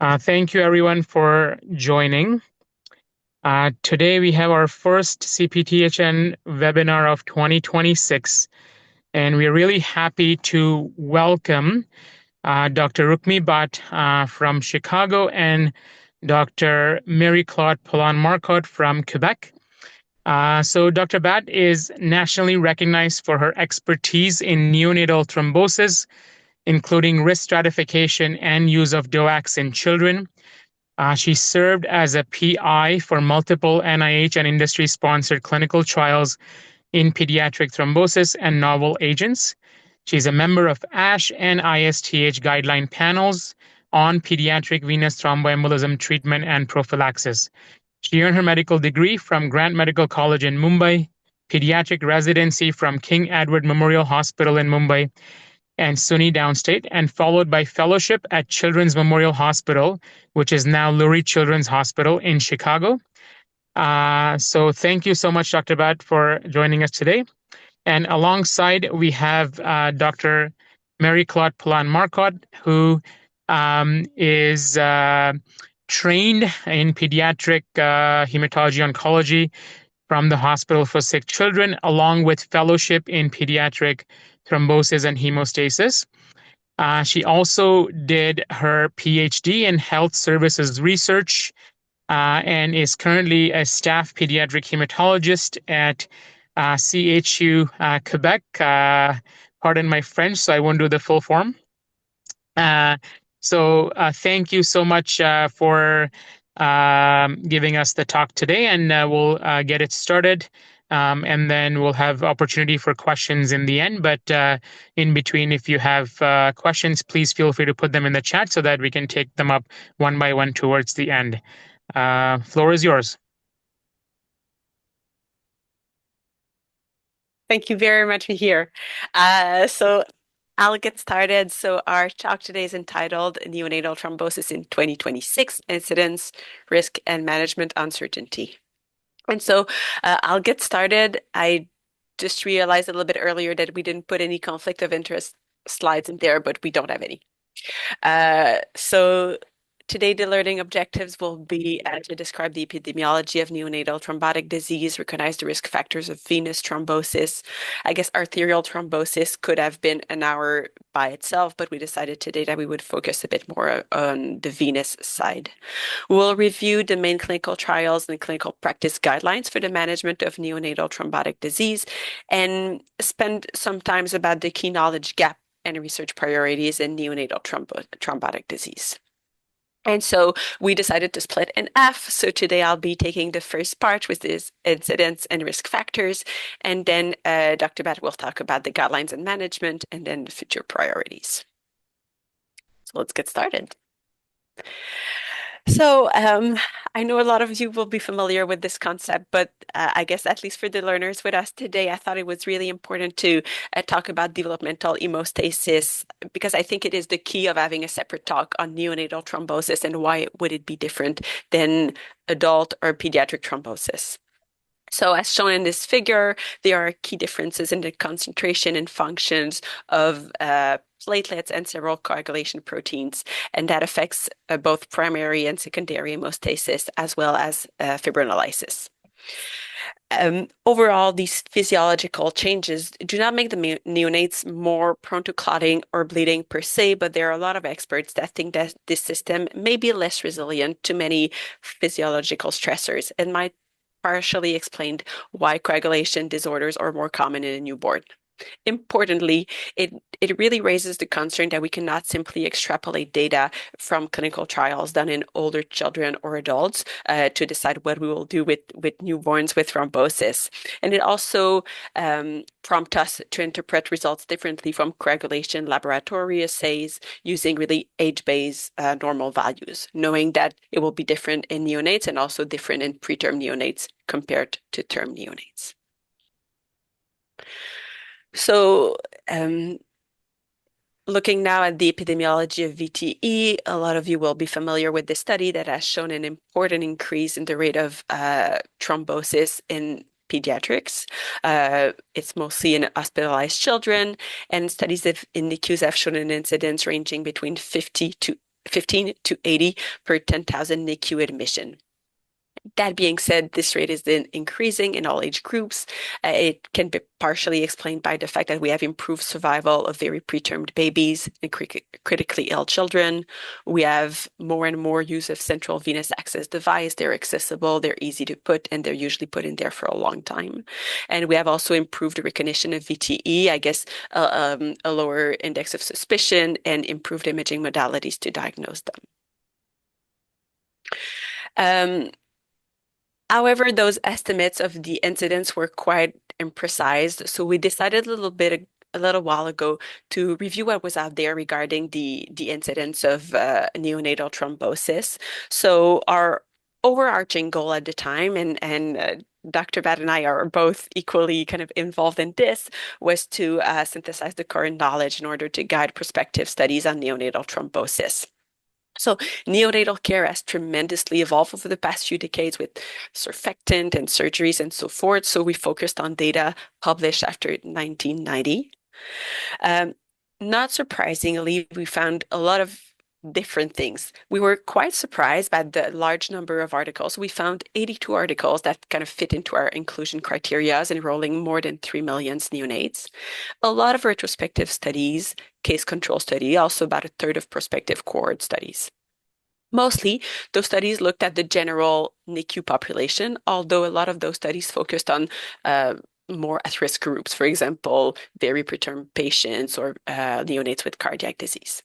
Thank you, everyone, for joining. Today, we have our first CPTHN webinar of 2026, and we're really happy to welcome Dr. Rukhmi Bhat from Chicago and Dr. Marie-Claude Pelland-Marcotte from Quebec. So, Dr. Bhat is nationally recognized for her expertise in neonatal thrombosis, including risk stratification and use of DOACs in children. She served as a PI for multiple NIH and industry sponsored clinical trials in pediatric thrombosis and novel agents. She's a member of ASH and ISTH guideline panels on pediatric venous thromboembolism treatment and prophylaxis. She earned her medical degree from Grant Medical College in Mumbai, pediatric residency from King Edward Memorial Hospital in Mumbai, and SUNY Downstate, and followed by fellowship at Children's Memorial Hospital, which is now Lurie Children's Hospital in Chicago. So thank you so much, Dr. Bhat, for joining us today. And alongside, we have Dr. Marie-Claude Pelland-Marcotte, who is trained in pediatric hematology oncology from the Hospital for Sick Children, along with fellowship in pediatric thrombosis and hemostasis. She also did her PhD in health services research and is currently a staff pediatric hematologist at CHU Quebec. Pardon my French, so I won't do the full form. So thank you so much for giving us the talk today, and we'll get it started. And then we'll have opportunity for questions in the end. But in between, if you have questions, please feel free to put them in the chat so that we can take them up one by one towards the end. Floor is yours. Thank you very much, Mihir. So I'll get started. So our talk today is entitled Neonatal Thrombosis in 2026, Incidence, Risk, and Management Uncertainty. And so I'll get started. I just realized a little bit earlier that we didn't put any conflict of interest slides in there, but we don't have any. So today, the learning objectives will be to describe the epidemiology of neonatal thrombotic disease, recognize the risk factors of venous thrombosis. I guess arterial thrombosis could have been an hour by itself, but we decided today that we would focus a bit more on the venous side. We'll review the main clinical trials and clinical practice guidelines for the management of neonatal thrombotic disease and spend some time about the key knowledge gap and research priorities in neonatal thrombotic disease. And so we decided to split in F. So today I'll be taking the first part, which is incidence and risk factors. And then Dr. Bhat will talk about the guidelines and management and then the future priorities. So let's get started. So I know a lot of you will be familiar with this concept, but I guess at least for the learners with us today, I thought it was really important to talk about developmental hemostasis because I think it is the key of having a separate talk on neonatal thrombosis and why would it be different than adult or pediatric thrombosis. So as shown in this figure, there are key differences in the concentration and functions of platelets and several coagulation proteins, and that affects both primary and secondary hemostasis as well as fibrinolysis. Overall, these physiological changes do not make the neonates more prone to clotting or bleeding per se, but there are a lot of experts that think that this system may be less resilient to many physiological stressors and might partially explained why coagulation disorders are more common in a newborn. Importantly, it really raises the concern that we cannot simply extrapolate data from clinical trials done in older children or adults to decide what we will do with newborns with thrombosis. And it also prompts us to interpret results differently from coagulation laboratory assays using really age-based normal values, knowing that it will be different in neonates and also different in preterm neonates compared to term neonates. So looking now at the epidemiology of VTE, a lot of you will be familiar with this study that has shown an important increase in the rate of thrombosis in pediatrics. It's mostly in hospitalized children, and studies in NICUs have shown an incidence ranging between 50 to 15 to 80 per 10,000 NICU admission. That being said, this rate is then increasing in all age groups. It can be partially explained by the fact that we have improved survival of very preterm babies and critically ill children. We have more and more use of central venous access device. They're accessible, they're easy to put, and they're usually put in there for a long time. And we have also improved the recognition of VTE, I guess, a lower index of suspicion, and improved imaging modalities to diagnose them. Um, However, those estimates of the incidence were quite imprecise, so we decided a little while ago to review what was out there regarding the incidence of neonatal thrombosis. So our overarching goal at the time, and Dr. Bhat and I are both equally kind of involved in this, was to synthesize the current knowledge in order to guide prospective studies on neonatal thrombosis. So neonatal care has tremendously evolved over the past few decades with surfactant and surgeries and so forth. So we focused on data published after 1990. Um, Not surprisingly, we found a lot of different things. We were quite surprised by the large number of articles. We found 82 articles that kind of fit into our inclusion criteria, enrolling more than 3 million neonates. A lot of retrospective studies, case control study, also about a third of prospective cohort studies. Mostly, those studies looked at the general NICU population, although a lot of those studies focused on more at-risk groups, for example, very preterm patients or neonates with cardiac disease.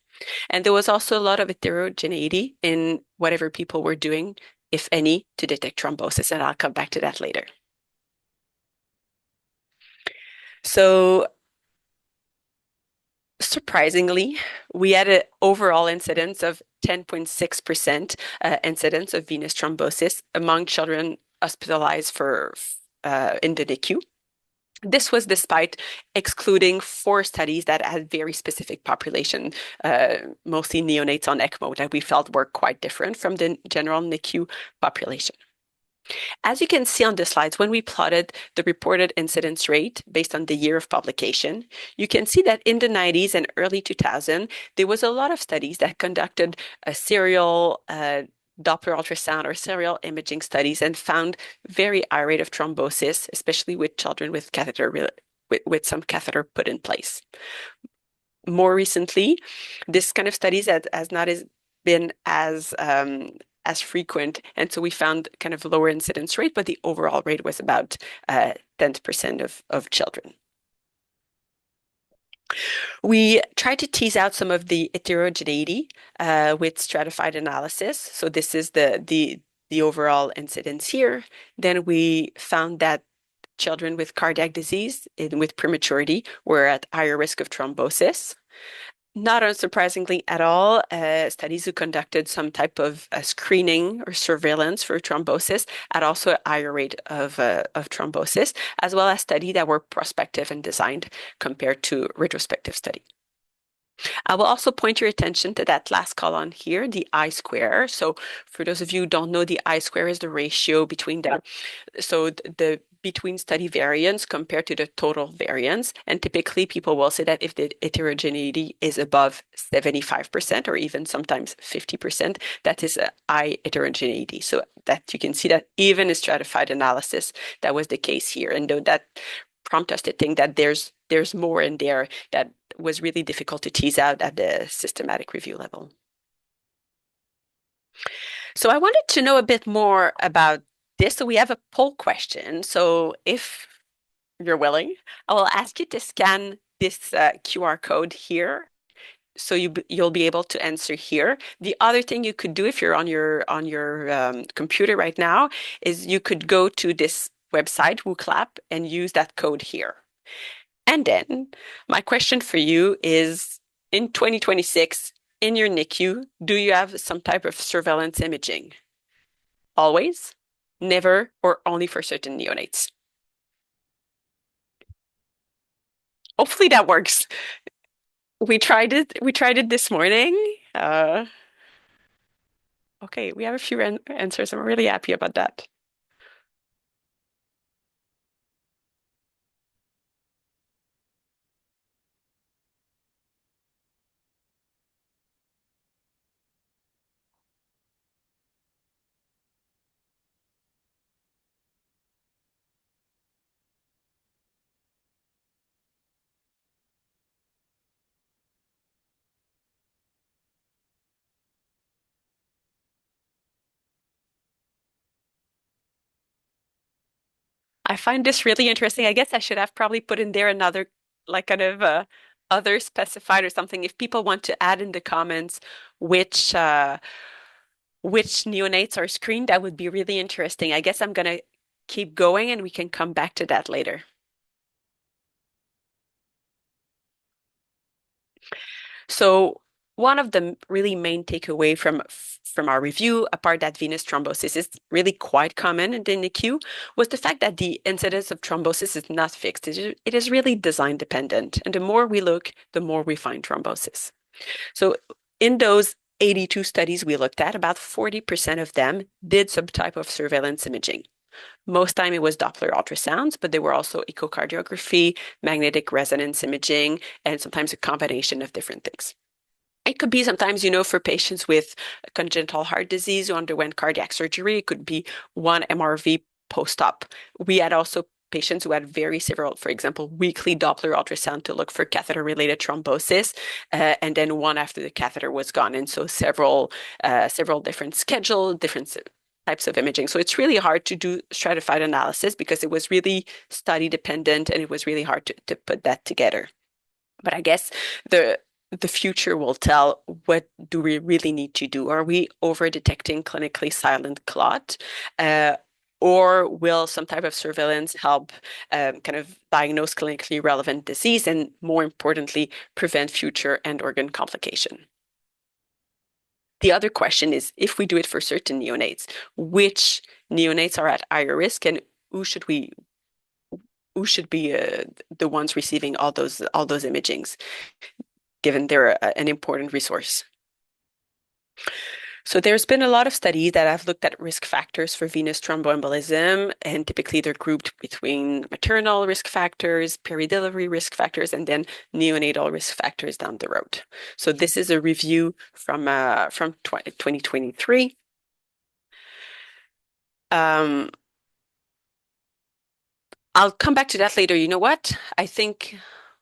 And there was also a lot of heterogeneity in whatever people were doing, if any, to detect thrombosis, and I'll come back to that later. So surprisingly, we had an overall incidence of 10.6% incidence of venous thrombosis among children hospitalized for in the NICU. This was despite excluding 4 studies that had very specific population, mostly neonates on ECMO, that we felt were quite different from the general NICU population. As you can see on the slides, when we plotted the reported incidence rate based on the year of publication, you can see that in the 90s and early 2000, there was a lot of studies that conducted a serial Doppler ultrasound or serial imaging studies and found very high rate of thrombosis, especially with children with catheter with some catheter put in place. More recently, this kind of studies has not been as frequent, and so we found kind of lower incidence rate, but the overall rate was about 10% of children. We tried to tease out some of the heterogeneity with stratified analysis. So this is the overall incidence here. Then we found that children with cardiac disease and with prematurity were at higher risk of thrombosis. Not unsurprisingly at all, studies who conducted some type of screening or surveillance for thrombosis had also a higher rate of thrombosis, as well as studies that were prospective and designed compared to retrospective study. I will also point your attention to that last column here, the I-square. So for those of you who don't know, the I-square is the ratio between the between study variance compared to the total variance. And typically people will say that if the heterogeneity is above 75% or even sometimes 50%, that is a high heterogeneity. So that you can see that even in stratified analysis, that was the case here. And though that prompt us to think that there's more in there that was really difficult to tease out at the systematic review level. So I wanted to know a bit more about this. So we have a poll question. So if you're willing, I will ask you to scan this QR code here. So you'll be able to answer here. The other thing you could do if you're on your computer right now is you could go to this website, WooClap, and use that code here. And then my question for you is, in 2026, in your NICU, do you have some type of surveillance imaging? Always, never, or only for certain neonates? Hopefully that works. We tried it. We tried it this morning. Okay, we have a few answers. I'm really happy about that. I find this really interesting. I guess I should have probably put in there another, like kind of other specified or something. If people want to add in the comments which which neonates are screened, that would be really interesting. I guess I'm gonna keep going and we can come back to that later. So one of the really main takeaway from our review, apart that venous thrombosis is really quite common in the NICU, was the fact that the incidence of thrombosis is not fixed. It is really design dependent. And the more we look, the more we find thrombosis. So in those 82 studies we looked at, about 40% of them did some type of surveillance imaging. Most time it was Doppler ultrasounds, but there were also echocardiography, magnetic resonance imaging, and sometimes a combination of different things. It could be sometimes, for patients with congenital heart disease who underwent cardiac surgery, it could be one MRV post-op. We had also patients who had very several, for example, weekly Doppler ultrasound to look for catheter-related thrombosis, and then one after the catheter was gone. And so several different schedule, different types of imaging. So it's really hard to do stratified analysis because it was really study dependent and it was really hard to put that together. But I guess the future will tell what do we really need to do. Are we over detecting clinically silent clot? Or will some type of surveillance help kind of diagnose clinically relevant disease and more importantly, prevent future end organ complication? The other question is, if we do it for certain neonates, which neonates are at higher risk and who should be the ones receiving all those imagings, given they're an important resource. So there's been a lot of studies that have looked at risk factors for venous thromboembolism, and typically they're grouped between maternal risk factors, peri-delivery risk factors, and then neonatal risk factors down the road. So this is a review from 2023. I'll come back to that later. You know what? I think,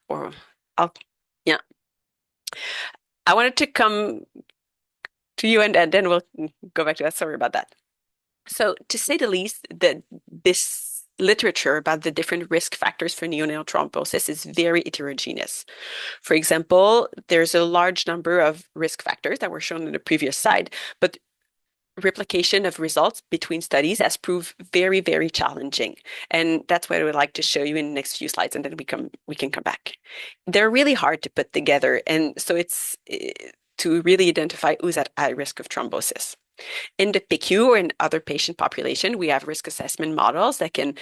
or I'll, yeah. I wanted to come to you and then we'll go back to that. Sorry about that. So to say the least, this literature about the different risk factors for neonatal thrombosis is very heterogeneous. For example, there's a large number of risk factors that were shown in the previous slide, but replication of results between studies has proved very, very challenging. And that's what I would like to show you in the next few slides, and then we can come back. They're really hard to put together, and so it's to really identify who's at high risk of thrombosis. In the PICU or in other patient population, we have risk assessment models that can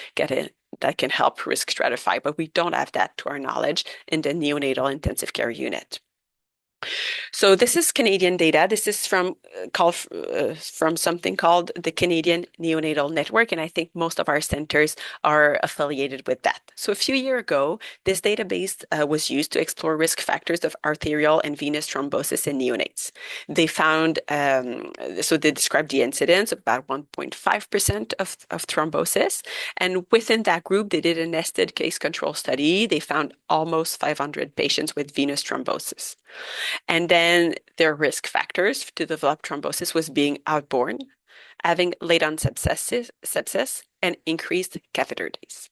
help risk stratify, but we don't have that to our knowledge in the neonatal intensive care unit. So this is Canadian data. This is from something called the Canadian Neonatal Network, and I think most of our centers are affiliated with that. So a few years ago, this database was used to explore risk factors of arterial and venous thrombosis in neonates. They found, so they described the incidence of about 1.5% of thrombosis, and within that group, they did a nested case control study. They found almost 500 patients with venous thrombosis. And then their risk factors to develop thrombosis was being outborn, having late-on sepsis, and increased catheter days.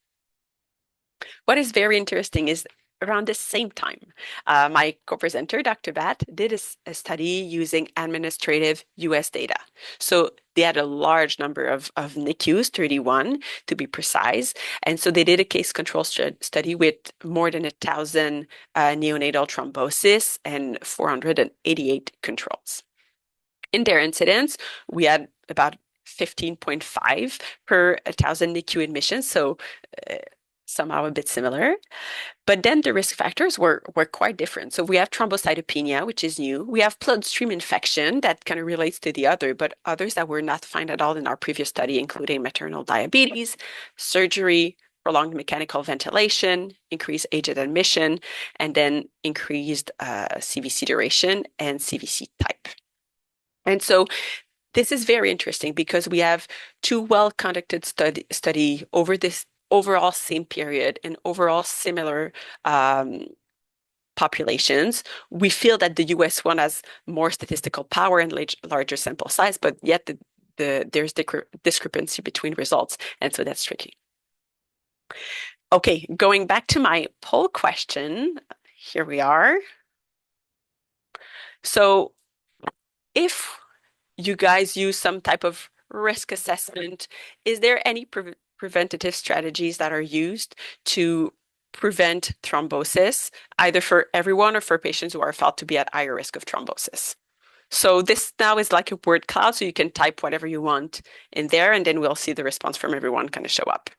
What is very interesting is around the same time, my co-presenter, Dr. Bhat, did a study using administrative US data. So they had a large number of NICUs, 31 to be precise. And so they did a case control study with more than 1,000 neonatal thrombosis and 488 controls. In their incidence, we had about 15.5 per 1,000 NICU admissions, so somehow a bit similar. But then the risk factors were quite different. So we have thrombocytopenia, which is new. We have bloodstream infection that kind of relates to the other, but others that were not found at all in our previous study, including maternal diabetes, surgery, prolonged mechanical ventilation, increased age at admission, and then increased CVC duration and CVC type. And so this is very interesting because we have two well-conducted study over this overall same period and overall similar populations. We feel that the US one has more statistical power and larger sample size, but yet there's discrepancy between results, and so that's tricky. Okay, going back to my poll question, here we are. So if you guys use some type of risk assessment, is there any preventative strategies that are used to prevent thrombosis, either for everyone or for patients who are felt to be at higher risk of thrombosis? So this now is like a word cloud, so you can type whatever you want in there, and then we'll see the response from everyone kind of show up.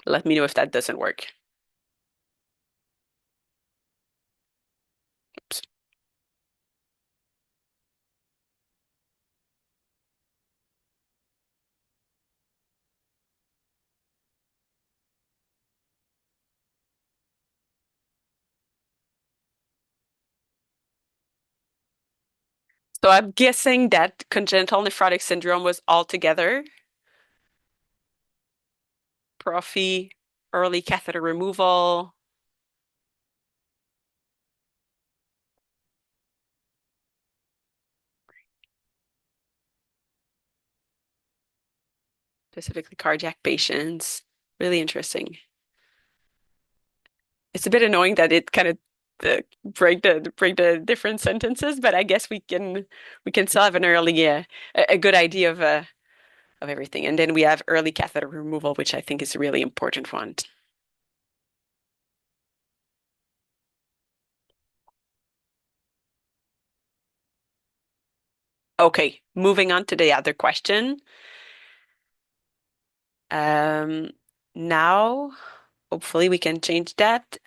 Let me know if that doesn't work. Oops. So I'm guessing that congenital nephrotic syndrome was all together. Prophy, early catheter removal, specifically cardiac patients. Really interesting. It's a bit annoying that it kind of break the different sentences, but I guess we can still have an early a good idea of everything. And then we have early catheter removal, which I think is a really important one. Okay, moving on to the other question. Um, Now, hopefully we can change that.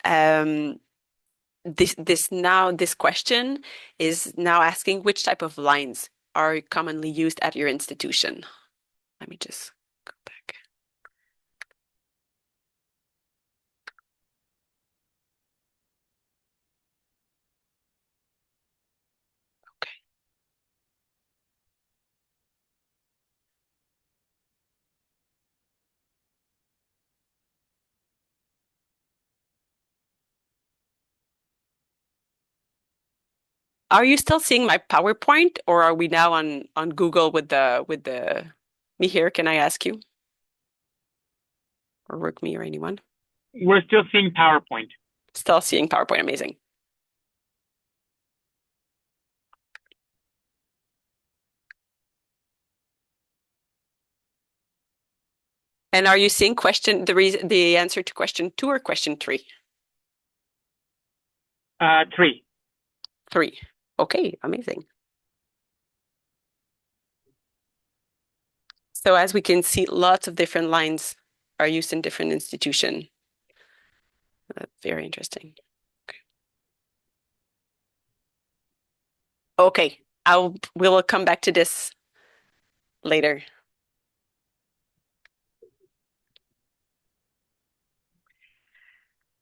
This question is now asking which type of lines are commonly used at your institution. Let me just go back. Okay. Are you still seeing my PowerPoint, or are we now on Google with the me here? Can I ask you, or Rukhmi or anyone? We're still seeing PowerPoint. Still seeing PowerPoint. Amazing. And are you seeing the answer to question 2 or question 3? 3. 3. Okay, amazing. So as we can see, lots of different lines are used in different institutions. Very interesting. Okay, we will come back to this later.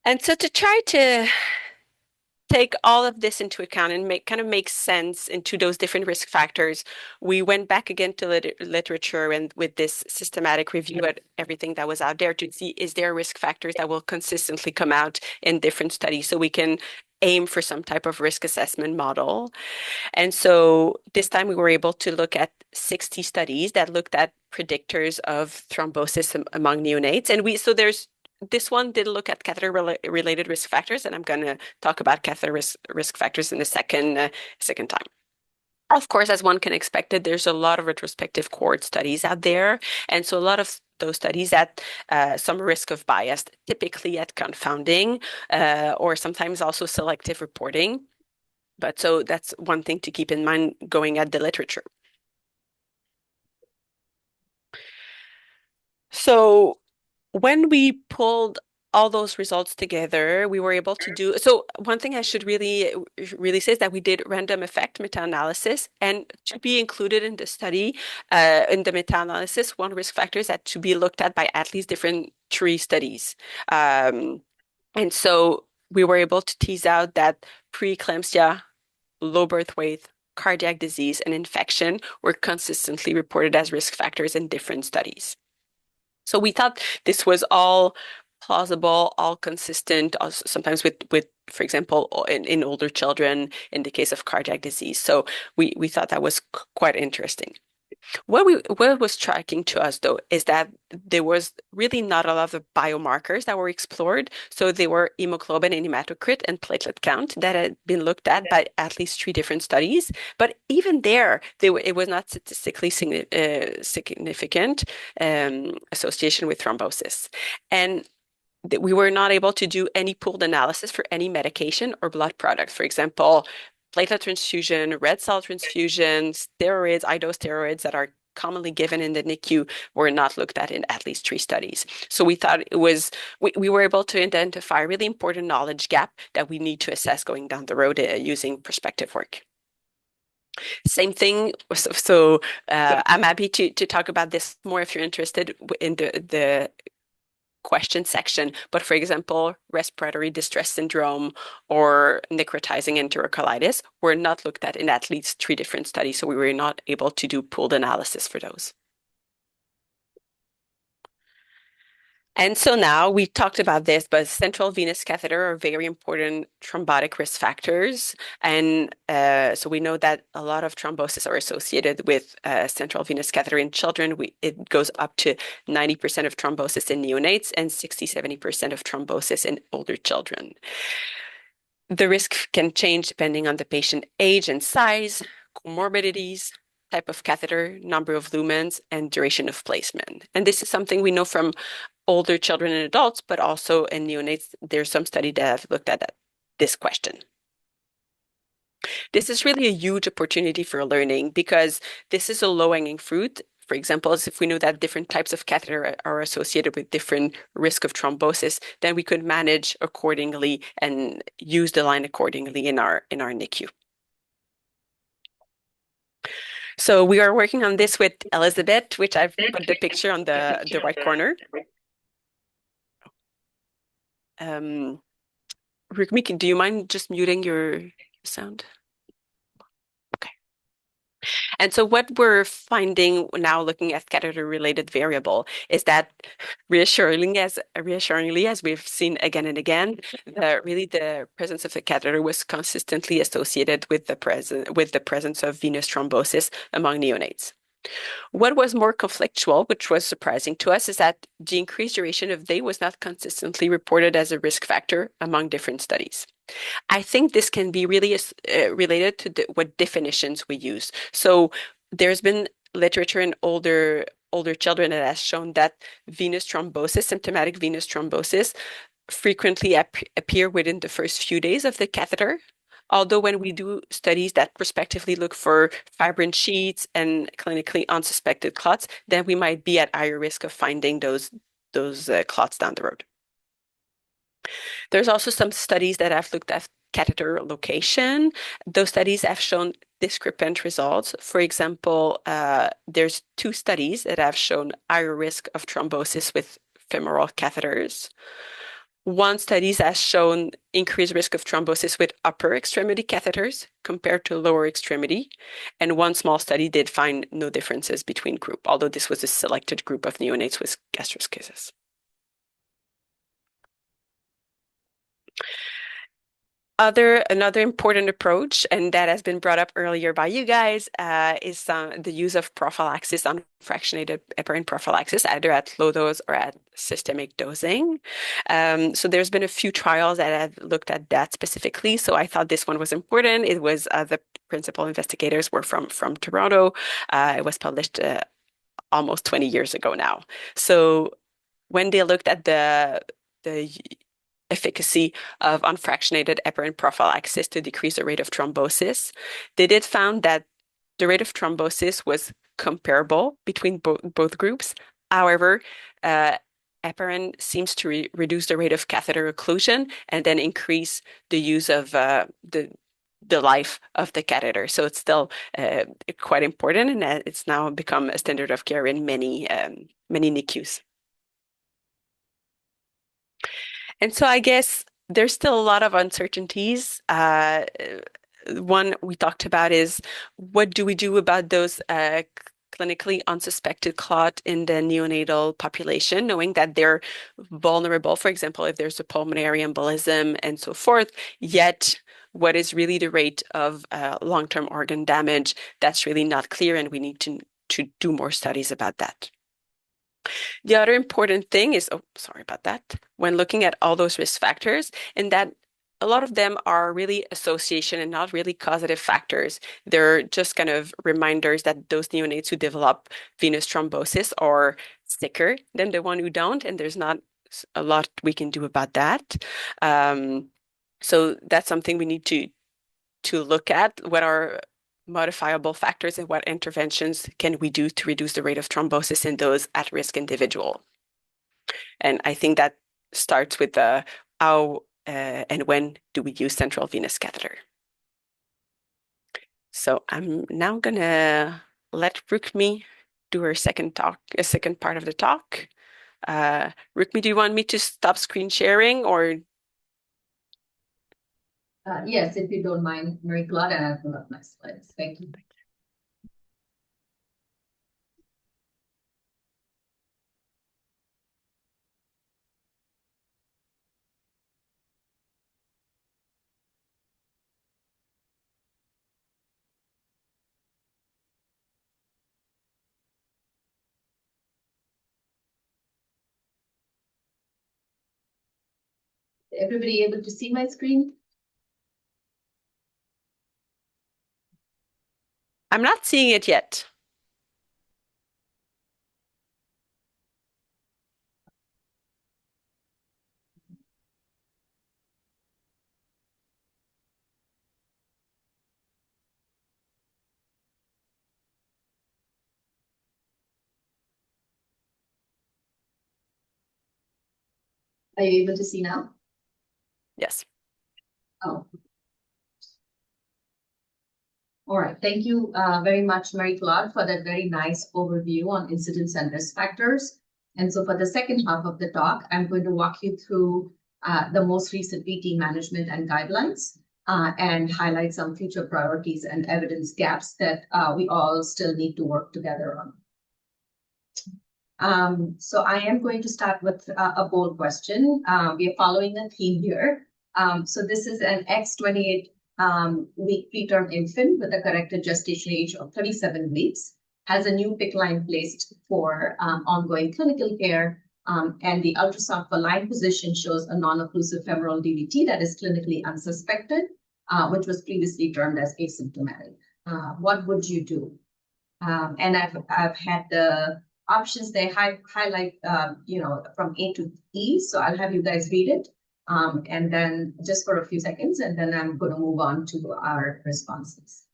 And so to try to take all of this into account and make sense into those different risk factors, we went back again to literature and with this systematic review at everything that was out there to see is there risk factors that will consistently come out in different studies so we can aim for some type of risk assessment model. And so this time we were able to look at 60 studies that looked at predictors of thrombosis among neonates. And this one did look at catheter related risk factors, and I'm going to talk about catheter risk factors in the second time. Of course, as one can expect it, there's a lot of retrospective cohort studies out there. And so a lot of those studies at some risk of bias, typically at confounding or sometimes also selective reporting. But so that's one thing to keep in mind going at the literature. So when we pulled all those results together, we were able to do. So one thing I should really say is that we did random effect meta-analysis, and to be included in the study, in the meta-analysis, one risk factor is that to be looked at by at least different 3 studies. And so we were able to tease out that preeclampsia, low birth weight, cardiac disease, and infection were consistently reported as risk factors in different studies. So we thought this was all plausible, all consistent, sometimes with for example, in older children, in the case of cardiac disease. So we thought that was quite interesting. What was striking to us though is that there was really not a lot of biomarkers that were explored. So they were hemoglobin and hematocrit and platelet count that had been looked at by at least three different studies. But even there, it was not statistically significant association with thrombosis. And we were not able to do any pooled analysis for any medication or blood product. For example, platelet transfusion, red cell transfusion, steroids, high-dose steroids that are commonly given in the NICU were not looked at in at least three studies. So we thought we were able to identify a really important knowledge gap that we need to assess going down the road using prospective work. Same thing. I'm happy to talk about this more if you're interested in the question section. But for example, respiratory distress syndrome or necrotizing enterocolitis were not looked at in at least three different studies. So we were not able to do pooled analysis for those. And so now we talked about this, but central venous catheter are very important thrombotic risk factors. And so we know that a lot of thrombosis are associated with central venous catheter in children. It goes up to 90% of thrombosis in neonates and 60-70% of thrombosis in older children. The risk can change depending on the patient age and size, comorbidities, type of catheter, number of lumens, and duration of placement. And this is something we know from older children and adults, but also in neonates, there's some study that have looked at this question. This is really a huge opportunity for learning because this is a low-hanging fruit. For example, if we know that different types of catheter are associated with different risk of thrombosis, then we could manage accordingly and use the line accordingly in our NICU. So we are working on this with Elizabeth, which I've put the picture on the right corner. Rukhmi, do you mind just muting your sound? Okay. And so what we're finding now looking at catheter-related variable is that reassuringly, as we've seen again and again, really the presence of the catheter was consistently associated with the presence of venous thrombosis among neonates. What was more conflictual, which was surprising to us, is that the increased duration of day was not consistently reported as a risk factor among different studies. I think this can be really related to what definitions we use. So there's been literature in older children that has shown that venous thrombosis, symptomatic venous thrombosis, frequently appear within the first few days of the catheter. Although when we do studies that prospectively look for fibrin sheets and clinically unsuspected clots, then we might be at higher risk of finding those clots down the road. There's also some studies that have looked at catheter location. Those studies have shown discrepant results. For example, there's two studies that have shown higher risk of thrombosis with femoral catheters. One study has shown increased risk of thrombosis with upper extremity catheters compared to lower extremity. And one small study did find no differences between group, although this was a selected group of neonates with gastroschisis. Another important approach, and that has been brought up earlier by you guys, is the use of prophylaxis, unfractionated heparin prophylaxis, either at low dose or at systemic dosing. So there's been a few trials that have looked at that specifically. So I thought this one was important. It was the principal investigators were from Toronto. It was published almost 20 years ago now. So when they looked at the efficacy of unfractionated heparin prophylaxis to decrease the rate of thrombosis, they did found that the rate of thrombosis was comparable between both groups. However, heparin seems to reduce the rate of catheter occlusion and then increase the use of the life of the catheter. So it's still quite important, and it's now become a standard of care in many NICUs. And so I guess there's still a lot of uncertainties. One we talked about is what do we do about those clinically unsuspected clot in the neonatal population, knowing that they're vulnerable, for example, if there's a pulmonary embolism and so forth, yet what is really the rate of long-term organ damage, that's really not clear, and we need to to do more studies about that. The other important thing is, oh, sorry about that, when looking at all those risk factors, and that a lot of them are really association and not really causative factors. They're just kind of reminders that those neonates who develop venous thrombosis are sicker than the one who don't, and there's not a lot we can do about that. So that's something we need to look at. What are modifiable factors and what interventions can we do to reduce the rate of thrombosis in those at-risk individual? And I think that starts with the how and when do we use central venous catheter. So I'm now gonna let Rukhmi do her second part of the talk. Rukhmi, do you want me to stop screen sharing or? Yes, if you don't mind, Marie-Claude, and I'll pull up my slides. Thank you. Everybody able to see my screen? I'm not seeing it yet. Are you able to see now? Yes. Oh. All right. Thank you very much, Marie-Claude, for that very nice overview on incidence and risk factors. And so for the second half of the talk, I'm going to walk you through the most recent VT management and guidelines and highlight some future priorities and evidence gaps that we all still need to work together on. So I am going to start with a bold question. We are following a theme here. So this is an X28 week preterm infant with a corrected gestation age of 37 weeks, has a new PICC line placed for ongoing clinical care, and the ultrasound for line position shows a non-occlusive femoral DVT that is clinically unsuspected, which was previously termed as asymptomatic. What would you do? And I've had the options they highlight, from A to E. So I'll have you guys read it. And then just for a few seconds, and then I'm going to move on to our responses.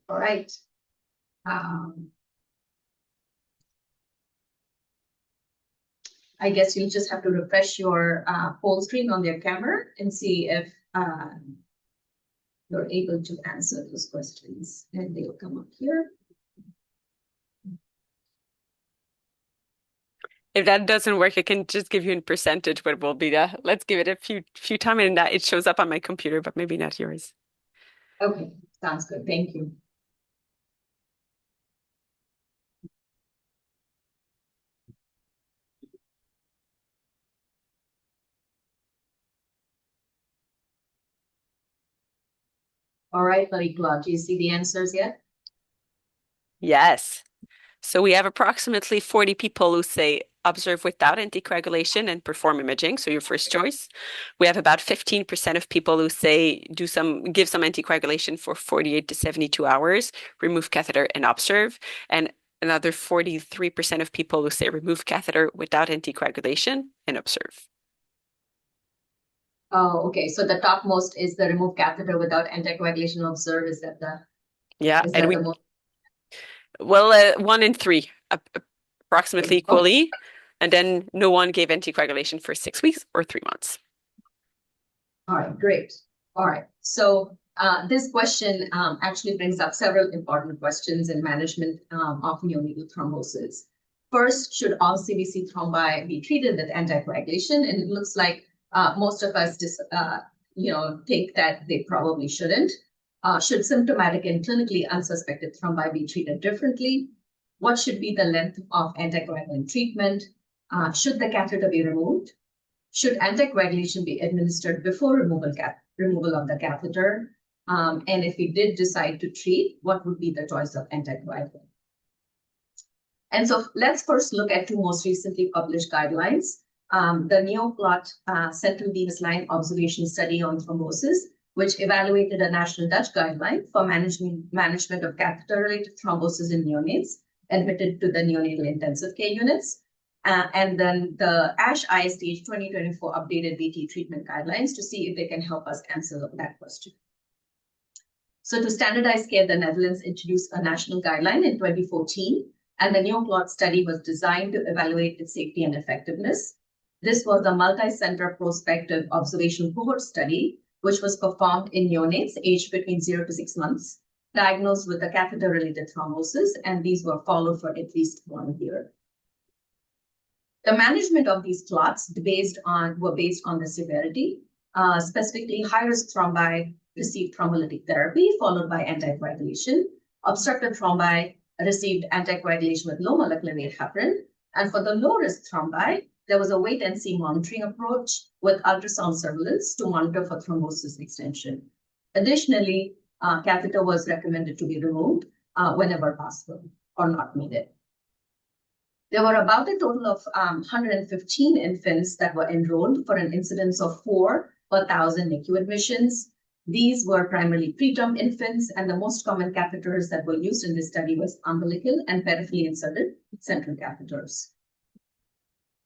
All right. I guess you'll just have to refresh your full screen on their camera and see if you're able to answer those questions. And they'll come up here. If that doesn't work, I can just give you a percentage what will be the. Let's give it a few time and that it shows up on my computer, but maybe not yours. Okay, sounds good. Thank you. All right, Marie-Claude, do you see the answers yet? Yes. So we have approximately 40 people who say observe without anticoagulation and perform imaging. So your first choice. We have about 15% of people who say give some anticoagulation for 48 to 72 hours, remove catheter and observe. And another 43% of people who say remove catheter without anticoagulation and observe. Oh, okay. So the topmost is the remove catheter without anticoagulation observe. Is that the most? Well, 1 in 3, approximately equally, and then no one gave anticoagulation for 6 weeks or 3 months. All right, great. All right. So this question actually brings up several important questions in management of neonatal thrombosis. First, should all CVC thrombi be treated with anticoagulation? And it looks like most of us think that they probably shouldn't. Should symptomatic and clinically unsuspected thrombi be treated differently? What should be the length of anticoagulant treatment? Should the catheter be removed? Should anticoagulation be administered before removal of the catheter? And if we did decide to treat, what would be the choice of anticoagulant? And so let's first look at two most recently published guidelines. The Neonatal central venous line observation study on thrombosis, which evaluated a national Dutch guideline for management of catheter-related thrombosis in neonates admitted to the neonatal intensive care units. And then the ASH ISTH 2024 updated VT treatment guidelines to see if they can help us answer that question. So to standardize care, the Netherlands introduced a national guideline in 2014, and the Neonatal study was designed to evaluate its safety and effectiveness. This was a multi-center prospective observational cohort study, which was performed in neonates aged between 0 to 6 months, diagnosed with a catheter-related thrombosis, and these were followed for at least 1 year. The management of these clots were based on the severity. Specifically, high-risk thrombi received thrombolytic therapy followed by anticoagulation. Obstructive thrombi received anticoagulation with low molecular weight heparin. And for the low-risk thrombi, there was a wait-and-see monitoring approach with ultrasound surveillance to monitor for thrombosis extension. Additionally, catheter was recommended to be removed whenever possible or not needed. There were about a total of 115 infants that were enrolled for an incidence of 4 per 1,000 NICU admissions. These were primarily preterm infants, and the most common catheters that were used in this study was umbilical and peripherally inserted central catheters.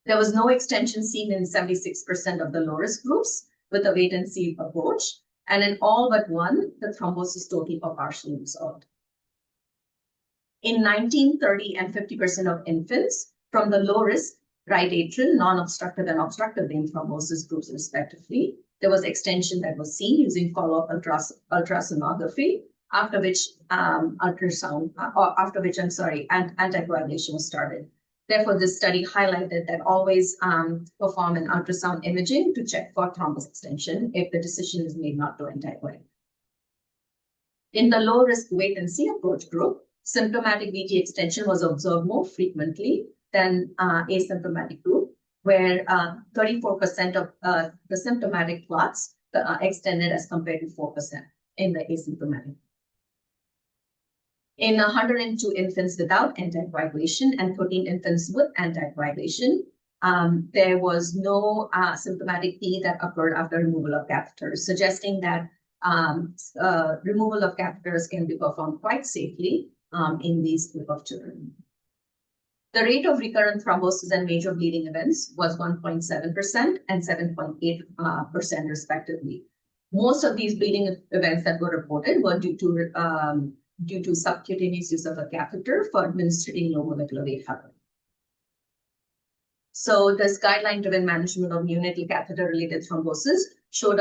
There was no extension seen in 76% of the low-risk groups with a wait-and-see approach, and in all but one, the thrombosis total or partially resolved. In 19, 30, and 50% of infants from the low-risk right atrial, non-obstructive, and obstructive vein thrombosis groups, respectively, there was extension that was seen using follow-up ultrasonography, after which anticoagulation was started. Therefore, this study highlighted that always perform an ultrasound imaging to check for thrombus extension if the decision is made not to anticoagulate. In the low-risk wait-and-see approach group, symptomatic VT extension was observed more frequently than asymptomatic group, where 34% of the symptomatic clots extended as compared to 4% in the asymptomatic. In 102 infants without anticoagulation and 14 infants with anticoagulation, there was no symptomatic P that occurred after removal of catheters, suggesting that removal of catheters can be performed quite safely in these group of children. The rate of recurrent thrombosis and major bleeding events was 1.7% and 7.8% respectively. Most of these bleeding events that were reported were due to subcutaneous use of a catheter for administering low molecular weight heparin. So this guideline-driven management of neonatal catheter-related thrombosis showed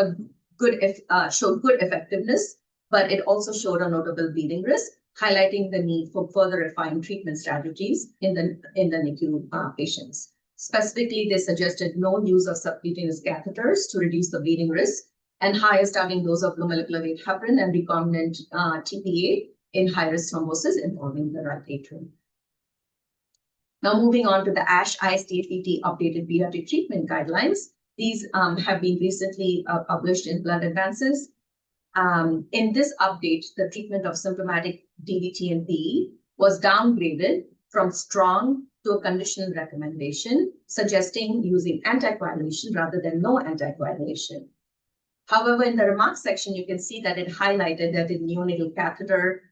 good effectiveness, but it also showed a notable bleeding risk, highlighting the need for further refined treatment strategies in the NICU patients. Specifically, they suggested no use of subcutaneous catheters to reduce the bleeding risk, and higher starting dose of low molecular weight heparin and recombinant TPA in high-risk thrombosis involving the right atrium. Now, moving on to the ASH ISTH updated pediatric treatment guidelines. These have been recently published in Blood Advances. In this update, the treatment of symptomatic DVT and PE was downgraded from strong to a conditional recommendation, suggesting using anticoagulation rather than no anticoagulation. However, in the remarks section, you can see that it highlighted that in neonatal catheter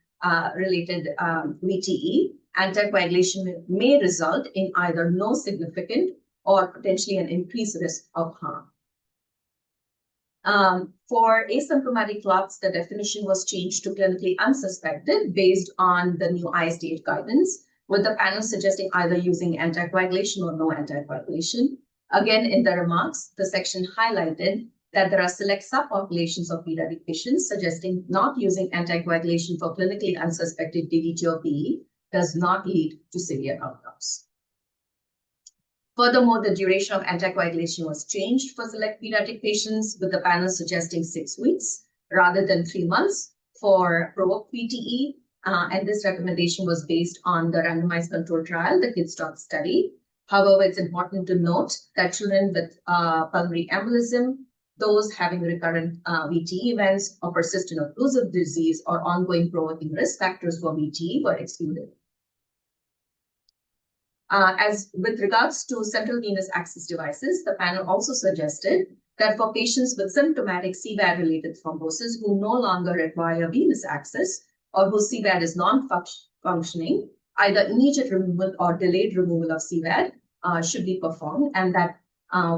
related VTE, anticoagulation may result in either no significant or potentially an increased risk of harm. For asymptomatic clots, the definition was changed to clinically unsuspected based on the new ISTH guidance, with the panel suggesting either using anticoagulation or no anticoagulation. Again, in the remarks, the section highlighted that there are select subpopulations of pediatric patients, suggesting not using anticoagulation for clinically unsuspected DVT or PE does not lead to severe outcomes. Furthermore, the duration of anticoagulation was changed for select pediatric patients, with the panel suggesting 6 weeks rather than 3 months for provoked VTE. And this recommendation was based on the randomized control trial, the KidStop study. However, it's important to note that children with pulmonary embolism, those having recurrent VTE events or persistent occlusive disease or ongoing provoking risk factors for VTE were excluded. As with regards to central venous access devices, the panel also suggested that for patients with symptomatic CVAD-related thrombosis who no longer require venous access or whose CVAD is non-functioning, either immediate removal or delayed removal of CVAD should be performed, and that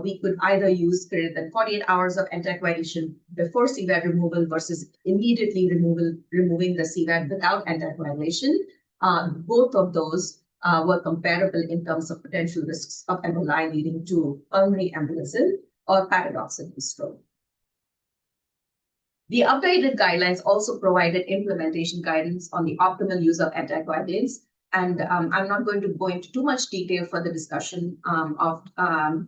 we could either use greater than 48 hours of anticoagulation before CVAD removal versus immediately removing the CVAD without anticoagulation. Both of those were comparable in terms of potential risks of emboli leading to pulmonary embolism or paradoxical stroke. The updated guidelines also provided implementation guidance on the optimal use of anticoagulants. And I'm not going to go into too much detail for the discussion of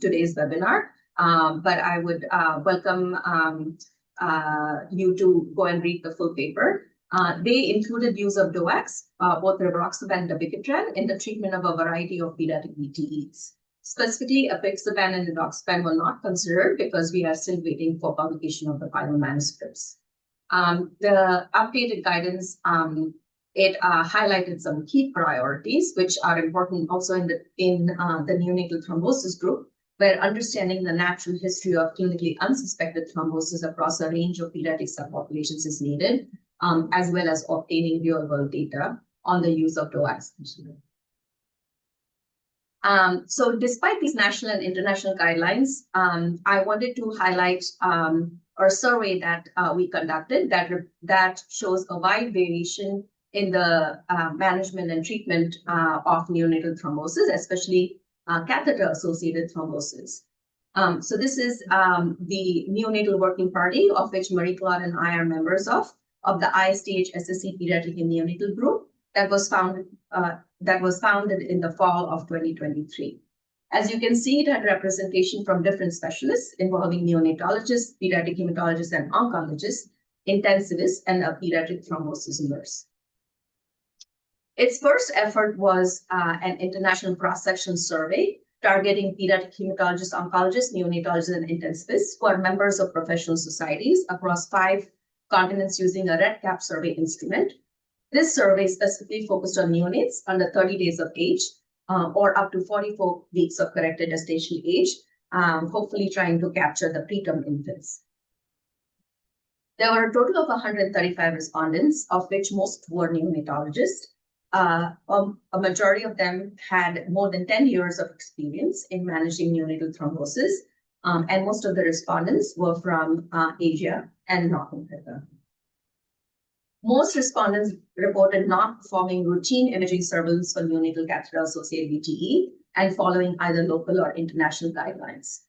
today's webinar, but I would welcome you to go and read the full paper. They included use of DOACs, both rivaroxaban and dabigatran, in the treatment of a variety of pediatric VTEs. Specifically, apixaban and edoxaban were not considered because we are still waiting for publication of the final manuscripts. The updated guidance it highlighted some key priorities, which are important also in the neonatal thrombosis group, where understanding the natural history of clinically unsuspected thrombosis across a range of pediatric subpopulations is needed, as well as obtaining real-world data on the use of DOACs. So despite these national and international guidelines, I wanted to highlight a survey that we conducted that shows a wide variation in the management and treatment of neonatal thrombosis, especially catheter-associated thrombosis. So this is the Neonatal Working Party, of which Marie-Claude and I are members of the ISTH SSC Pediatric and Neonatal Group that was founded in the fall of 2023. As you can see, it had representation from different specialists involving neonatologists, pediatric hematologists and oncologists, intensivists, and a pediatric thrombosis nurse. Its first effort was an international cross-section survey targeting pediatric hematologists, oncologists, neonatologists, and intensivists who are members of professional societies across 5 continents using a red cap survey instrument. This survey specifically focused on neonates under 30 days of age or up to 44 weeks of corrected gestation age, hopefully trying to capture the preterm infants. There were a total of 135 respondents, of which most were neonatologists. A majority of them had more than 10 years of experience in managing neonatal thrombosis, and most of the respondents were from Asia and North America. Most respondents reported not performing routine imaging surveillance for neonatal catheter-associated VTE and following either local or international guidelines.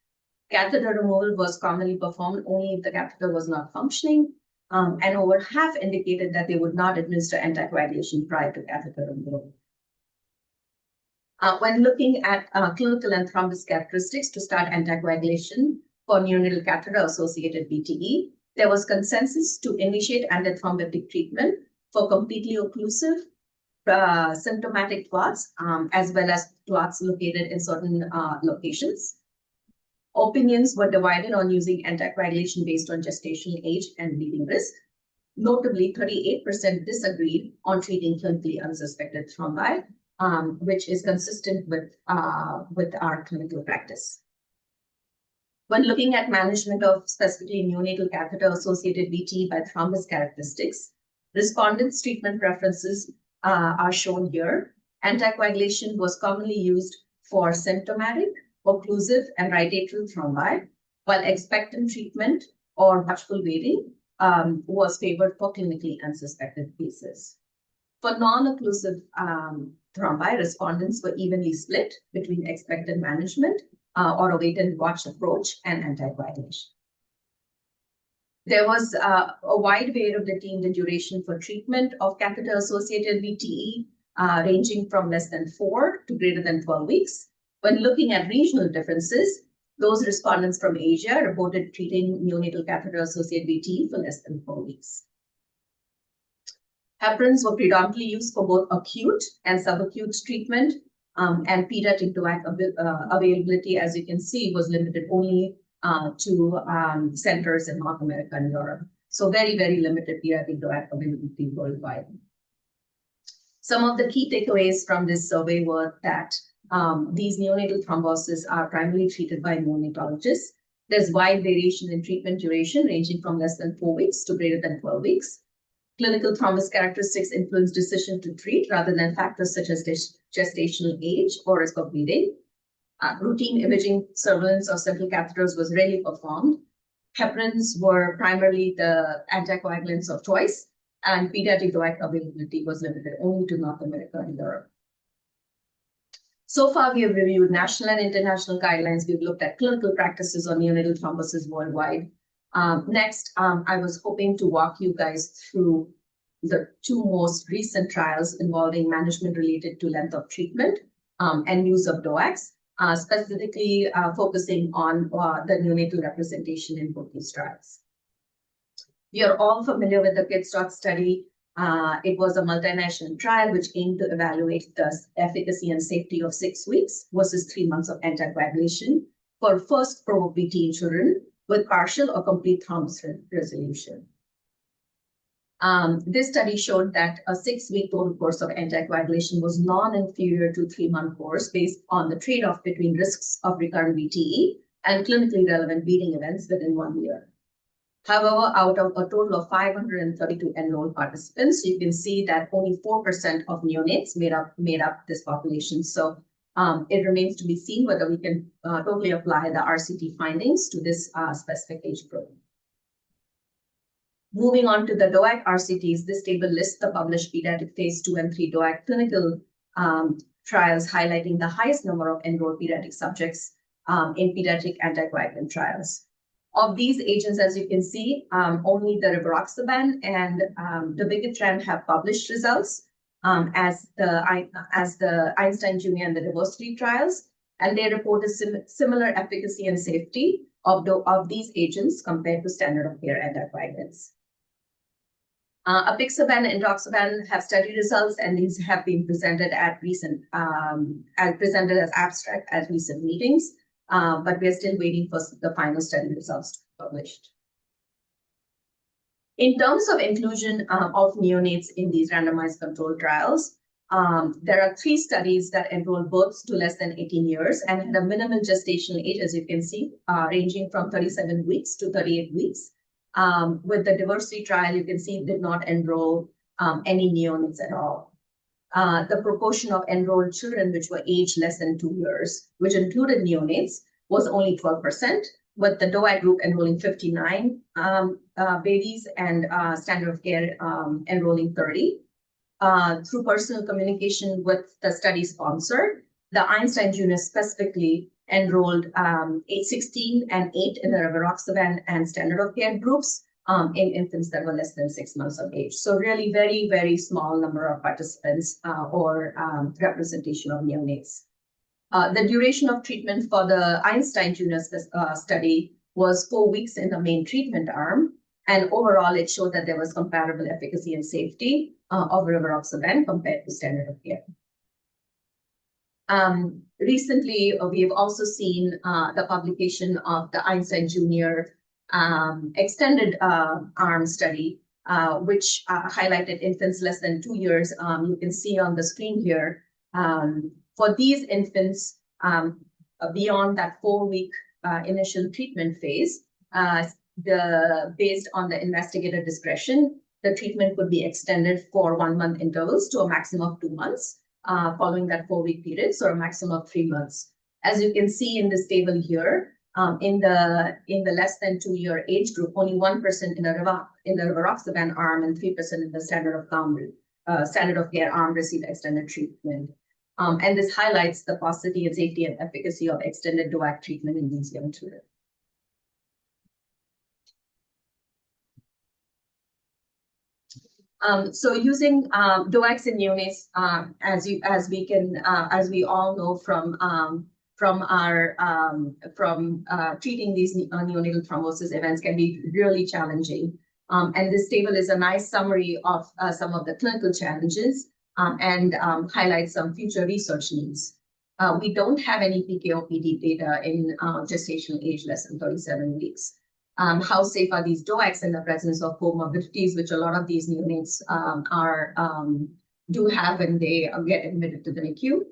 Catheter removal was commonly performed only if the catheter was not functioning, and over half indicated that they would not administer anticoagulation prior to catheter removal. When looking at clinical and thrombus characteristics to start anticoagulation for neonatal catheter-associated VTE, there was consensus to initiate antithrombotic treatment for completely occlusive symptomatic clots, as well as clots located in certain locations. Opinions were divided on using anticoagulation based on gestational age and bleeding risk. Notably, 38% disagreed on treating clinically unsuspected thrombi, which is consistent with our clinical practice. When looking at management of specifically neonatal catheter-associated VTE by thrombus characteristics, respondents' treatment preferences are shown here. Anticoagulation was commonly used for symptomatic, occlusive, and right atrial thrombi, while expectant treatment or watchful waiting was favored for clinically unsuspected cases. For non-occlusive thrombi, respondents were evenly split between expectant management or a wait-and-watch approach and anticoagulation. There was a wide variability in the duration for treatment of catheter-associated VTE, ranging from less than 4 to greater than 12 weeks. When looking at regional differences, those respondents from Asia reported treating neonatal catheter-associated VTE for less than 4 weeks. Heparins were predominantly used for both acute and subacute treatment, and pediatric DOAC availability, as you can see, was limited only to centers in North America and Europe. So very, very limited pediatric DOAC availability worldwide. Some of the key takeaways from this survey were that these neonatal thromboses are primarily treated by neonatologists. There's wide variation in treatment duration, ranging from less than 4 weeks to greater than 12 weeks. Clinical thrombus characteristics influence decision to treat rather than factors such as gestational age or risk of bleeding. Routine imaging surveillance of central catheters was rarely performed. Heparins were primarily the anticoagulants of choice, and pediatric DOAC availability was limited only to North America and Europe. So far, we have reviewed national and international guidelines. We've looked at clinical practices on neonatal thrombosis worldwide. Next, I was hoping to walk you guys through the 2 most recent trials involving management related to length of treatment and use of DOACs, specifically focusing on the neonatal representation in both these trials. We are all familiar with the KidSTOT study. It was a multinational trial which aimed to evaluate the efficacy and safety of 6 weeks versus 3 months of anticoagulation for first probe VTE children with partial or complete thrombus resolution. This study showed that a 6-week total course of anticoagulation was non-inferior to 3-month course based on the trade-off between risks of recurrent VTE and clinically relevant bleeding events within 1 year. However, out of a total of 532 enrolled participants, you can see that only 4% of neonates made up this population. So it remains to be seen whether we can totally apply the RCT findings to this specific age group. Moving on to the DOAC RCTs, this table lists the published pediatric phase 2 and 3 DOAC clinical trials, highlighting the highest number of enrolled pediatric subjects in pediatric anticoagulant trials. Of these agents, as you can see, only the rivaroxaban and the dabigatran have published results as the Einstein Junior and the diversity trials, and they report a similar efficacy and safety of these agents compared to standard of care anticoagulants. Apixaban and indoxaban have study results, and these have been presented at recent, presented as abstract at recent meetings. But we're still waiting for the final study results to be published. In terms of inclusion of neonates in these randomized controlled trials, there are 3 studies that enroll births to less than 18 years and had a minimal gestational age, as you can see, ranging from 37 weeks to 38 weeks. With the diversity trial, you can see did not enroll any neonates at all. The proportion of enrolled children which were aged less than 2 years, which included neonates, was only 12%, with the DOAC group enrolling 59 babies and standard of care enrolling 30. Through personal communication with the study sponsor, the Einstein Junior specifically enrolled 16 and 8 in the rivaroxaban and standard of care groups in infants that were less than 6 months of age. So really very, very small number of participants or representation of neonates. The duration of treatment for the Einstein Junior study was 4 weeks in the main treatment arm. And overall, it showed that there was comparable efficacy and safety of rivaroxaban compared to standard of care. Recently, we have also seen the publication of the Einstein Junior extended arm study, which highlighted infants less than 2 years. You can see on the screen here, for these infants beyond that 4-week initial treatment phase, based on the investigator discretion, the treatment could be extended for 1-month intervals to a maximum of 2 months following that 4-week period, so a maximum of 3 months. As you can see in this table here, in the less than 2-year age group, only 1% in the rivaroxaban arm and 3% in the standard of care arm received extended treatment. And this highlights the paucity and safety and efficacy of extended DOAC treatment in these young children. So using DOACs in neonates, as we all know from from treating these neonatal thrombosis events can be really challenging. And this table is a nice summary of some of the clinical challenges and highlights some future research needs. We don't have any PK/PD data in gestational age less than 37 weeks. How safe are these DOACs in the presence of comorbidities, which a lot of these neonates do have when they get admitted to the NICU?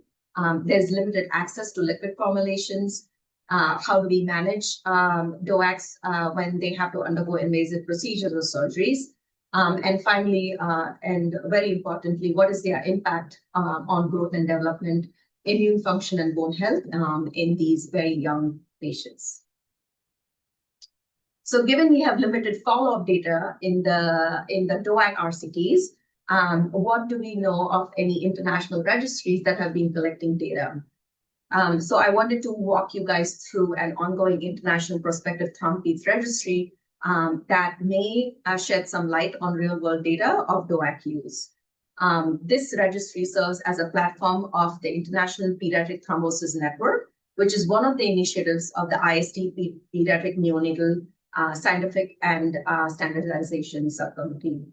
There's limited access to liquid formulations. How do we manage DOACs when they have to undergo invasive procedures or surgeries? And finally, and very importantly, what is their impact on growth and development, immune function, and bone health in these very young patients? So given we have limited follow-up data in the DOAC RCTs, what do we know of any international registries that have been collecting data? So I wanted to walk you guys through an ongoing international prospective Thrombosis registry that may shed some light on real-world data of DOAC use. This registry serves as a platform of the International Pediatric Thrombosis Network, which is one of the initiatives of the IST Pediatric Neonatal Scientific and Standardization Subcommittee.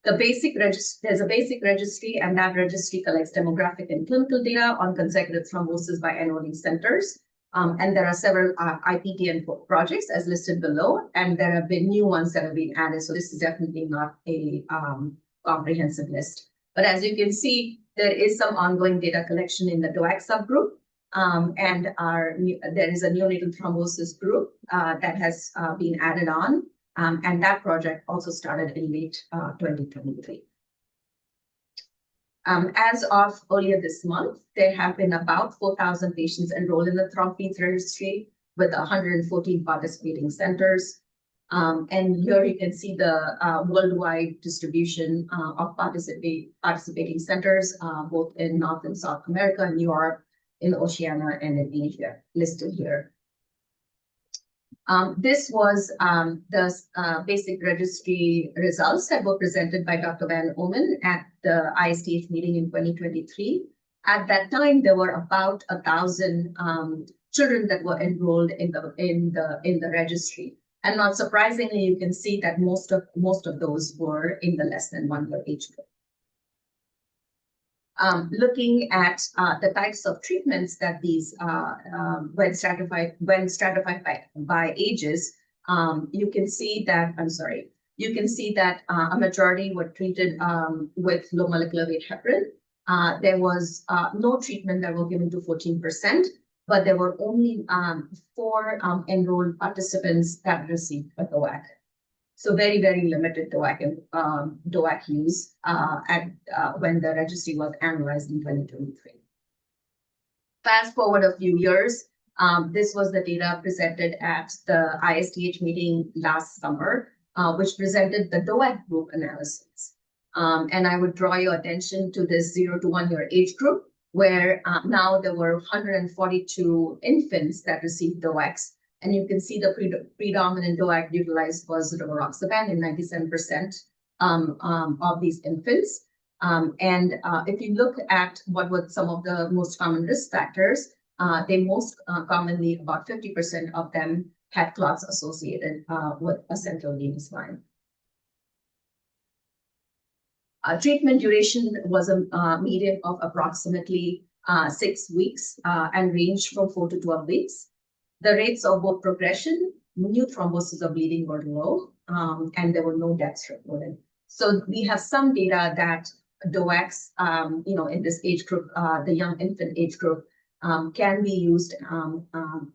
There's a basic registry, and that registry collects demographic and clinical data on consecutive thrombosis by enrolling centers. And there are several IPTN projects as listed below, and there have been new ones that have been added. So this is definitely not a comprehensive list. But as you can see, there is some ongoing data collection in the DOAC subgroup. And there is a neonatal thrombosis group that has been added on. And that project also started in late 2023. As of earlier this month, there have been about 4,000 patients enrolled in the Thrombosis registry with 114 participating centers. And here you can see the worldwide distribution of participating centers, both in North and South America, in Europe, in Oceania, and in Asia, listed here. This was the basic registry results that were presented by Dr. Van Omen at the ISTH meeting in 2023. At that time, there were about 1,000 children that were enrolled in the registry. And not surprisingly, you can see that most of those were in the less than 1 year age group. Looking at the types of treatments that these, when stratified by ages, you can see that, a majority were treated with low molecular weight heparin. There was no treatment that were given to 14%, but there were only 4 enrolled participants that received a DOAC. So very, very limited DOAC use when the registry was analyzed in 2023. Fast forward a few years, this was the data presented at the ISTH meeting last summer, which presented the DOAC group analysis. And I would draw your attention to this 0 to 1 year age group, where now there were 142 infants that received DOACs. And you can see the predominant DOAC utilized was rivaroxaban in 97% of these infants. And if you look at what were some of the most common risk factors, they most commonly, about 50% of them had clots associated with a central venous line. Treatment duration was a median of approximately 6 weeks and ranged from 4 to 12 weeks. The rates of both progression, new thrombosis or bleeding were low, and there were no deaths reported. So we have some data that DOACs, in this age group, the young infant age group, can be used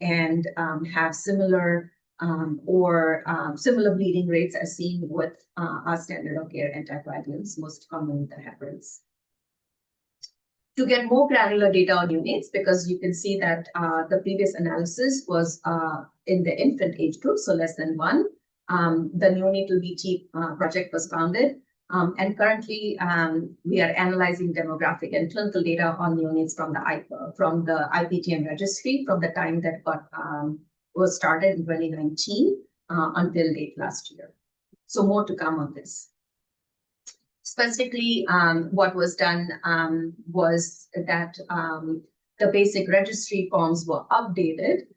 and have similar bleeding rates as seen with our standard of care anticoagulants, most commonly the heparins. To get more granular data on neonates, because you can see that the previous analysis was in the infant age group, so less than 1. The neonatal BT project was founded. And currently, we are analyzing demographic and clinical data on neonates from the IPTN registry from the time that was started in 2019 until late last year. So more to come on this. Specifically, what was done was that The basic registry forms were updated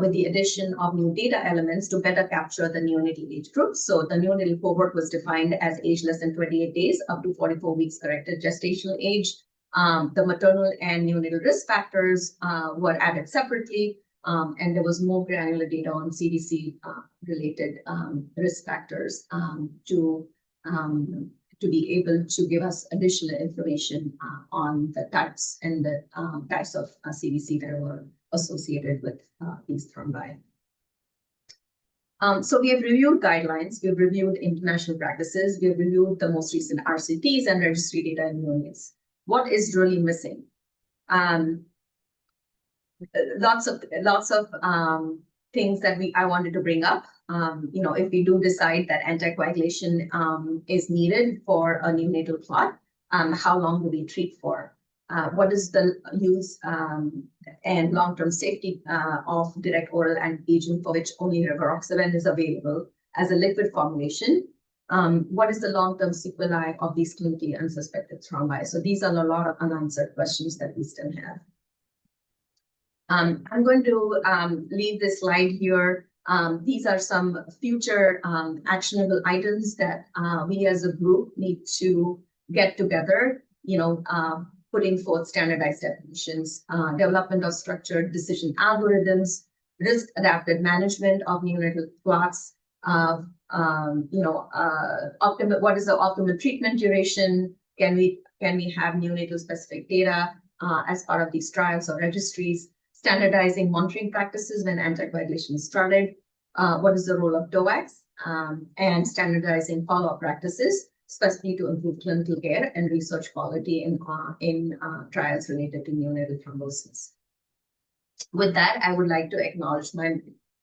with the addition of new data elements to better capture the neonatal age group. So the neonatal cohort was defined as age less than 28 days up to 44 weeks corrected gestational age. The maternal and neonatal risk factors were added separately, and there was more granular data on CDC related risk factors to be able to give us additional information on the types and the types of CDC that were associated with these thrombi. So we have reviewed guidelines, we've reviewed international practices, we've reviewed the most recent RCTs and registry data in neonates. What is really missing? Lots of things that I wanted to bring up. If we do decide that anticoagulation is needed for a neonatal clot, how long do we treat for? What is the use and long-term safety of direct oral anti-agent for which only rivaroxaban is available as a liquid formulation? What is the long-term sequelae of these clinically unsuspected thrombi? So these are a lot of unanswered questions that we still have. I'm going to leave this slide here. These are some future actionable items that we as a group need to get together, putting forth standardized definitions, development of structured decision algorithms, risk-adapted management of neonatal clots, what is the optimal treatment duration? Can we have neonatal specific data as part of these trials or registries? Standardizing monitoring practices when anticoagulation is started, what is the role of DOACs, and standardizing follow-up practices, especially to improve clinical care and research quality in trials related to neonatal thrombosis. With that, I would like to acknowledge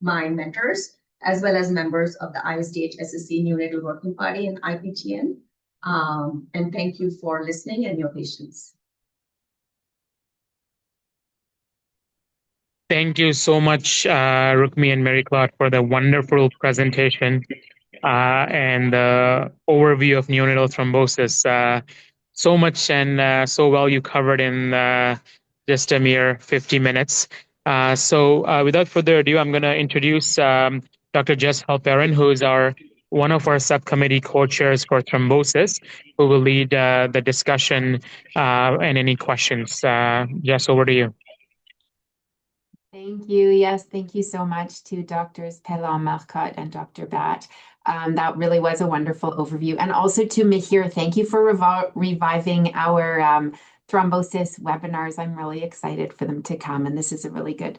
my mentors, as well as members of the ISTH SSC Neonatal Working Party and IPTN. And thank you for listening and your patience. Thank you so much, Rukhmi and Marie-Claude, for the wonderful presentation and the overview of neonatal thrombosis. So much and so well you covered in just a mere 50 minutes. So without further ado, I'm going to introduce Dr. Jess Halperin, who is one of our subcommittee co-chairs for thrombosis, who will lead the discussion and any questions. Jess, over to you. Thank you. Yes, thank you so much to Drs. Pelland-Marcotte and Dr. Bhat. That really was a wonderful overview. And also to Mihir, thank you for reviving our thrombosis webinars. I'm really excited for them to come, and this is a really good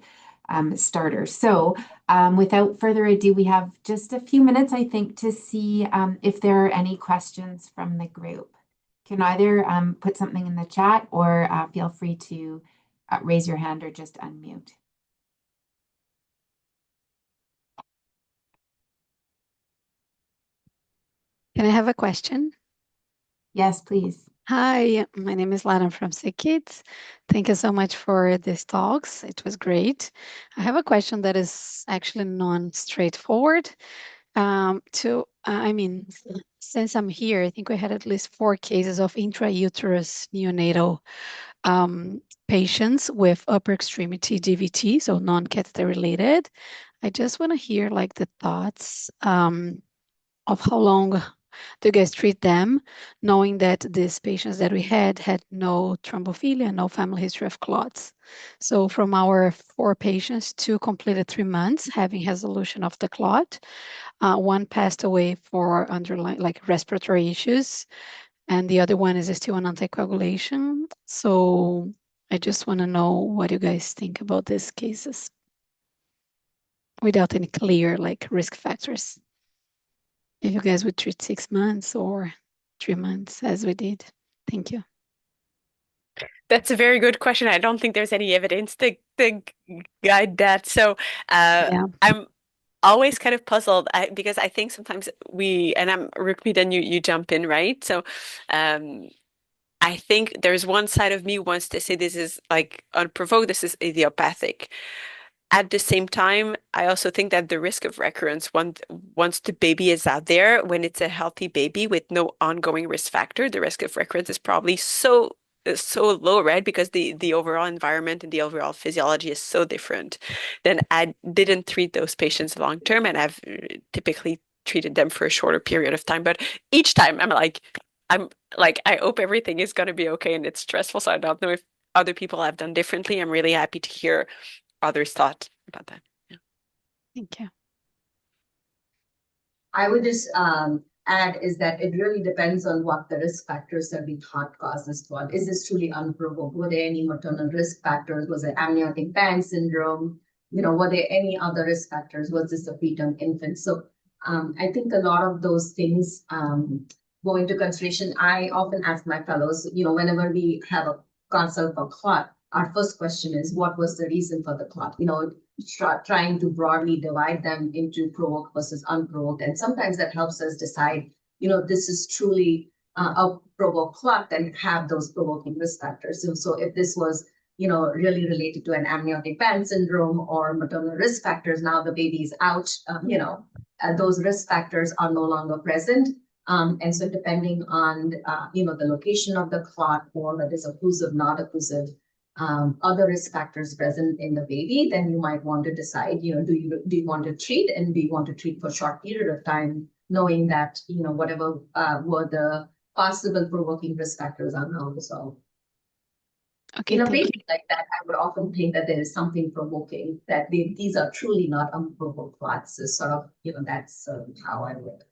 starter. So without further ado, we have just a few minutes, I think, to see if there are any questions from the group. You can either put something in the chat or feel free to raise your hand or just unmute. Can I have a question? Yes, please. Hi, my name is Lara from SickKids. Thank you so much for these talks. It was great. I have a question that is actually non-straightforward. Since I'm here, I think we had at least 4 cases of intrauterus neonatal patients with upper extremity DVT, so non-catheter related. I just want to hear the thoughts of how long do you guys treat them, knowing that these patients that we had no thrombophilia, no family history of clots. So from our 4 patients, 2 completed 3 months having resolution of the clot. 1 passed away for underlying respiratory issues, and the other one is still on anticoagulation. So I just want to know what you guys think about these cases without any clear risk factors. If you guys would treat 6 months or 3 months as we did. Thank you. That's a very good question. I don't think there's any evidence to guide that. So I'm always kind of puzzled because I think sometimes I'm Rukhmi, then you jump in, right? So I think there's one side of me wants to say this is unprovoked, this is idiopathic. At the same time, I also think that the risk of recurrence once the baby is out there, when it's a healthy baby with no ongoing risk factor, the risk of recurrence is probably so so low, right? Because the overall environment and the overall physiology is so different. Then I didn't treat those patients long term, and I've typically treated them for a shorter period of time. But each time I'm like, I hope everything is going to be okay, and it's stressful. So I don't know if other people have done differently. I'm really happy to hear others' thoughts about that. Yeah. Thank you. I would just add is that it really depends on what the risk factors that we thought caused this clot. Is this truly unprovoked? Were there any maternal risk factors? Was it amniotic band syndrome? Were there any other risk factors? Was this a preterm infant? So I think a lot of those things go into consideration. I often ask my fellows, whenever we have a consult for clot, our first question is, what was the reason for the clot? Trying to broadly divide them into provoked versus unprovoked. And sometimes that helps us decide, this is truly a provoked clot, then have those provoking risk factors. So if this was, really related to an amniotic band syndrome or maternal risk factors, now the baby is out, those risk factors are no longer present. And so depending on, the location of the clot, or whether it's occlusive, not occlusive, other risk factors present in the baby, then you might want to decide, do you want to treat, and do you want to treat for a short period of time, knowing that, whatever were the possible provoking risk factors are now resolved. Okay, In a thank you. baby like that, I would often think that there is something provoking, that these are truly not unprovoked clots. So sort of, that's how I would.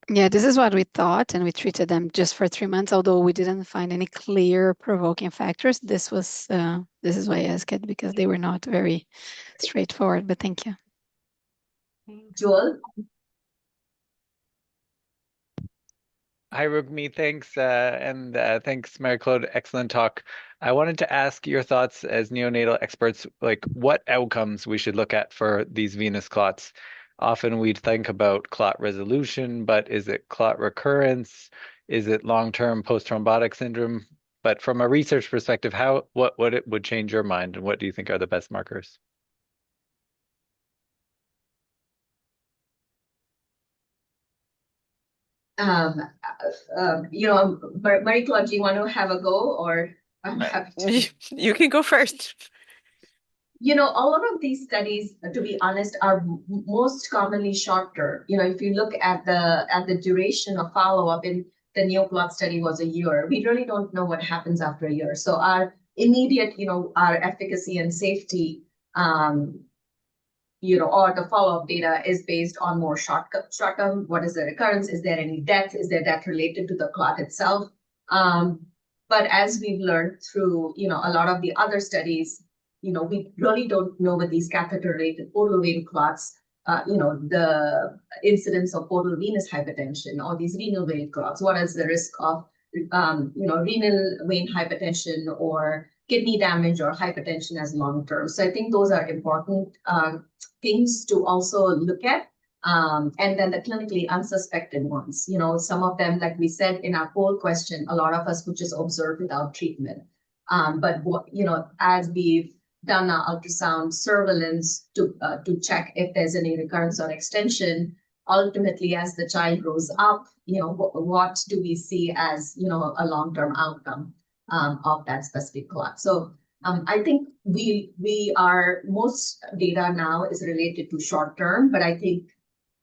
Yeah, this is what we thought, and we treated them just for 3 months, although we didn't find any clear provoking factors. This is why I asked it, because they were not very straightforward, but thank you. Joel? Hi, Rukhmi. Thanks, and thanks, Marie-Claude. Excellent talk. I wanted to ask your thoughts as neonatal experts, like what outcomes we should look at for these venous clots. Often we'd think about clot resolution, but is it clot recurrence? Is it long-term post-thrombotic syndrome? But from a research perspective, what it would change your mind, and what do you think are the best markers? Marie-Claude, do you want to have a go, or I'm happy to? You can go first. A lot of these studies, to be honest, are most commonly shorter. If you look at the duration of follow-up, in the Neonatal study was a year. We really don't know what happens after a year. So our immediate, our efficacy and safety, or the follow-up data is based on more short term. What is the recurrence? Is there any death? Is there death related to the clot itself? But as we've learned through, a lot of the other studies, we really don't know with these catheter-related portal vein clots, the incidence of portal venous hypertension or these renal vein clots. What is the risk of, renal vein hypertension or kidney damage or hypertension as long term? So I think those are important things to also look at. And then the clinically unsuspected ones, some of them, like we said in our poll question, a lot of us would just observe without treatment. But as we've done our ultrasound surveillance to check if there's any recurrence or extension, ultimately, as the child grows up, what do we see as, a long-term outcome of that specific clot? So I think we are, most data now is related to short term, but I think,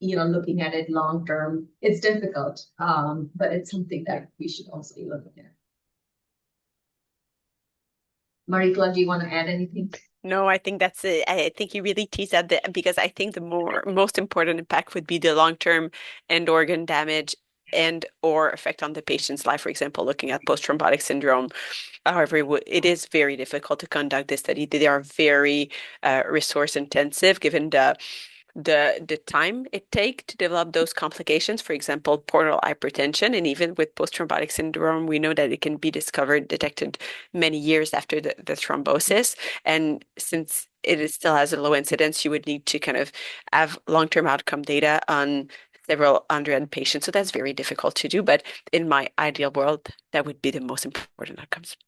looking at it long term, it's difficult, but it's something that we should also be looking at. Marie-Claude, do you want to add anything? No, I think that's it. I think you really teased at because I think the most important impact would be the long-term end organ damage and or effect on the patient's life. For example, looking at post-thrombotic syndrome. However, it is very difficult to conduct this study. They are very resource intensive, given the time it takes to develop those complications. For example, portal hypertension, and even with post-thrombotic syndrome, we know that it can be detected many years after the thrombosis. And since still has a low incidence, you would need to kind of have long-term outcome data on several hundred patients. So that's very difficult to do. But in my ideal world, that would be the most important outcomes.